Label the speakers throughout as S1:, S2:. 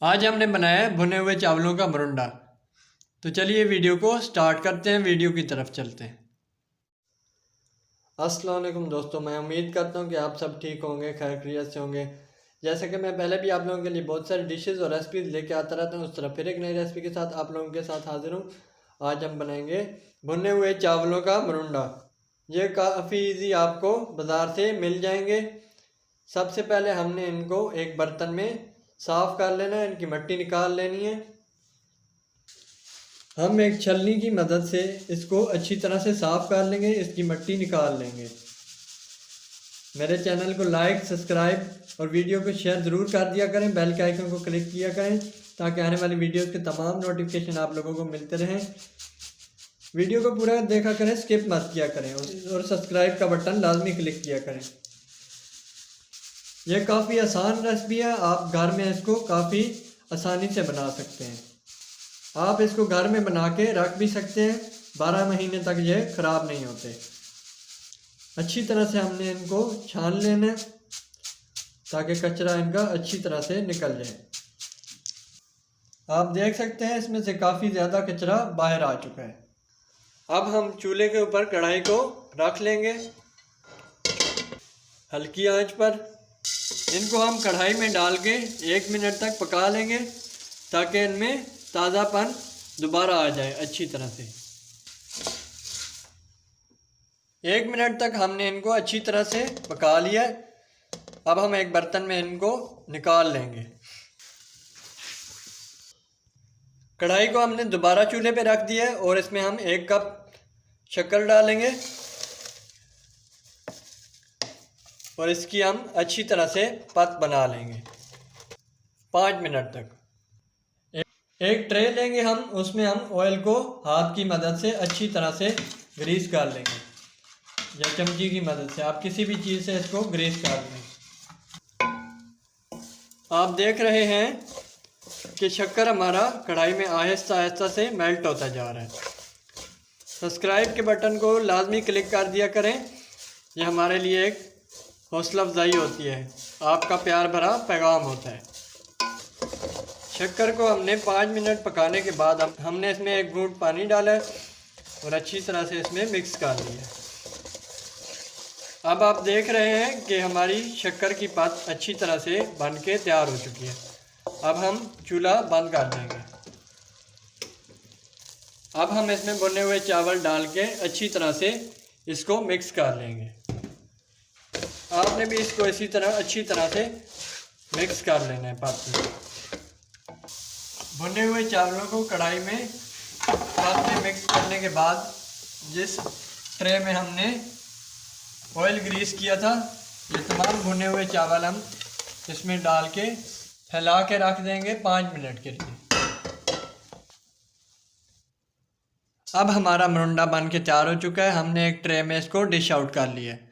S1: आज हमने बनाया है भुने हुए चावलों का मरुंडा। तो चलिए वीडियो को स्टार्ट करते हैं, वीडियो की तरफ चलते हैं। अस्सलाम वालेकुम दोस्तों, मैं उम्मीद करता हूँ कि आप सब ठीक होंगे, खैर खैरियत से होंगे। जैसे कि मैं पहले भी आप लोगों के लिए बहुत सारी डिशेज़ और रेसिपीज़ लेके आता रहता हूँ, उस तरह फिर एक नई रेसिपी के साथ आप लोगों के साथ हाजिर हूँ। आज हम बनाएंगे भुने हुए चावलों का मरुंडा। ये काफ़ी इजी आपको बाज़ार से मिल जाएंगे। सबसे पहले हमने इनको एक बर्तन में साफ़ कर लेना है, इनकी मिट्टी निकाल लेनी है। हम एक छलनी की मदद से इसको अच्छी तरह से साफ़ कर लेंगे, इसकी मिट्टी निकाल लेंगे। मेरे चैनल को लाइक, सब्सक्राइब और वीडियो को शेयर ज़रूर कर दिया करें। बेल के आइकन को क्लिक किया करें ताकि आने वाली वीडियोस के तमाम नोटिफिकेशन आप लोगों को मिलते रहें। वीडियो को पूरा देखा करें, स्किप मत किया करें और सब्सक्राइब का बटन लाजमी क्लिक किया करें। यह काफ़ी आसान रेसिपी है, आप घर में इसको काफ़ी आसानी से बना सकते हैं। आप इसको घर में बना के रख भी सकते हैं, 12 महीने तक ये ख़राब नहीं होते। अच्छी तरह से हमने इनको छान लेना है ताकि कचरा इनका अच्छी तरह से निकल जाए। आप देख सकते हैं इसमें से काफ़ी ज़्यादा कचरा बाहर आ चुका है। अब हम चूल्हे के ऊपर कढ़ाई को रख लेंगे हल्की आंच पर। इनको हम कढ़ाई में डाल के 1 मिनट तक पका लेंगे ताकि इनमें ताज़ापन दोबारा आ जाए अच्छी तरह से। 1 मिनट तक हमने इनको अच्छी तरह से पका लिया। अब हम एक बर्तन में इनको निकाल लेंगे। कढ़ाई को हमने दोबारा चूल्हे पे रख दिया है और इसमें हम 1 कप शक्कर डालेंगे और इसकी हम अच्छी तरह से पत बना लेंगे 5 मिनट तक। एक ट्रे लेंगे हम, उसमें हम ऑयल को हाथ की मदद से अच्छी तरह से ग्रीस कर लेंगे या चमची की मदद से, आप किसी भी चीज़ से इसको ग्रीस कर लें। आप देख रहे हैं कि शक्कर हमारा कढ़ाई में आहिस्ता आहिस्ता से मेल्ट होता जा रहा है। सब्सक्राइब के बटन को लाजमी क्लिक कर दिया करें, यह हमारे लिए एक हौसला अफजाई होती है, आपका प्यार भरा पैगाम होता है। शक्कर को हमने 5 मिनट पकाने के बाद हमने इसमें 1 घूंट पानी डाला है और अच्छी तरह से इसमें मिक्स कर लिया। अब आप देख रहे हैं कि हमारी शक्कर की पत अच्छी तरह से बन के तैयार हो चुकी है। अब हम चूल्हा बंद कर देंगे। अब हम इसमें भुने हुए चावल डाल के अच्छी तरह से इसको मिक्स कर लेंगे। आपने भी इसको इसी तरह अच्छी तरह से मिक्स कर लेना है पत में। भुने हुए चावलों को कढ़ाई में पत में मिक्स करने के बाद जिस ट्रे में हमने ऑयल ग्रीस किया था, ये तमाम भुने हुए चावल हम इसमें डाल के फैला के रख देंगे 5 मिनट के लिए। अब हमारा मरुंडा बन के तैयार हो चुका है। हमने एक ट्रे में इसको डिश आउट कर लिया है।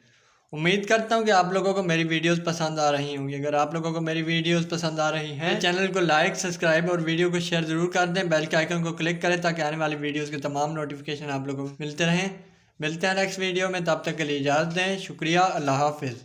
S1: उम्मीद करता हूँ कि आप लोगों को मेरी वीडियोस पसंद आ रही होंगी। अगर आप लोगों को मेरी वीडियोस पसंद आ रही हैं तो चैनल को लाइक, सब्सक्राइब और वीडियो को शेयर ज़रूर कर दें। बेल के आइकन को क्लिक करें ताकि आने वाली वीडियोस के तमाम नोटिफिकेशन आप लोगों को मिलते रहें। मिलते हैं नेक्स्ट वीडियो में, तब तक के लिए इजाज़त दें। शुक्रिया, अल्लाह हाफिज़।